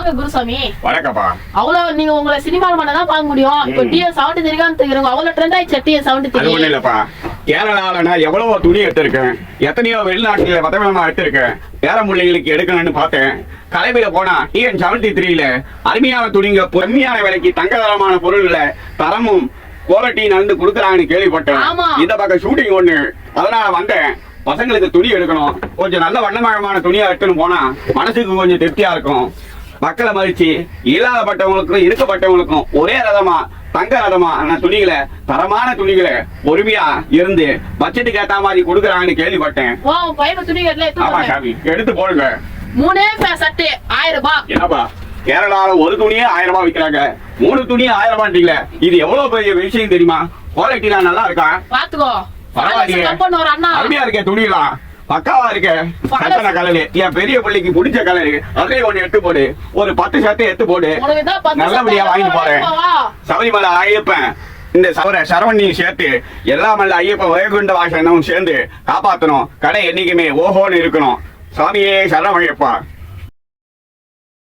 வாங்க குருசாமி. வணக்கம்ப்பா. அவ்வளவு நீங்க உங்களை சினிமால மட்டும் பார்க்க முடியும். இப்ப டிஎன் 73 அவ்வளவு ட்ரெண்ட் ஆயிடுச்சு. டிஎன் 73 அது ஒண்ணு இல்லப்பா. கேரளால நான் எவ்வளவோ துணி எடுத்திருக்கேன், எத்தனையோ வெளிநாட்டுல பதவியமா எடுத்திருக்கேன். பேர பிள்ளைங்களுக்கு எடுக்கணும்னு பார்த்தேன். கலைவில போனா டிஎன் 73 அருமையான துணிங்க, கம்மியான விலைக்கு தங்கதரமான பொருள்களை தரமும் குவாலிட்டி நடந்து கொடுக்குறாங்கன்னு கேள்விப்பட்டேன். இந்த பக்கம் ஷூட்டிங் ஒண்ணு, அதனால வந்தேன். பசங்களுக்கு துணி எடுக்கணும், கொஞ்சம் நல்ல வண்ணமயமான துணியா எடுத்துன்னு போனா மனசுக்கு கொஞ்சம் திருப்தியா இருக்கும். மக்களை மதிச்சு இல்லாதப்பட்டவங்களுக்கும் இருக்கப்பட்டவங்களுக்கும் ஒரே ரதமா தங்க ரதமா துணிகளை, தரமான துணிகளை பொறுமையா இருந்து பட்ஜெட்டுக்கு ஏத்த மாதிரி கொடுக்குறாங்கன்னு கேள்விப்பட்டேன். ஆமா சாமி, எடுத்து போடுங்க. 3 சட்டை 1000 ரூபாய். என்னப்பா கேரளால ஒரு துணியே 1000 ரூபாய் விற்கிறாங்க, 3 துணியே 1000 ரூபாய்ங்களே. இது எவ்வளவு பெரிய விஷயம் தெரியுமா? குவாலிட்டிலாம் நல்லா இருக்கா? பாத்துக்கோ, பரவாயில்லையே, அருமையா இருக்கே துணியெல்லாம், பக்காவா இருக்கே. சட்டன கலரு, என் பெரிய பிள்ளைக்கு பிடிச்ச கலரு, அதே ஒண்ணு எடுத்து போடு. ஒரு 10 சட்டை எடுத்து போடு, நல்லபடியா வாங்கிட்டு போறேன். சபரிமலை ஐயப்பன் இந்த சரவணியும் சேர்த்து எல்லா மல்ல ஐயப்பன் வைகுண்ட வாசனும் சேர்ந்து காப்பாத்தணும். கடை என்னைக்குமே ஓஹோன்னு இருக்கணும். சாமியே சரணம் ஐயப்பா.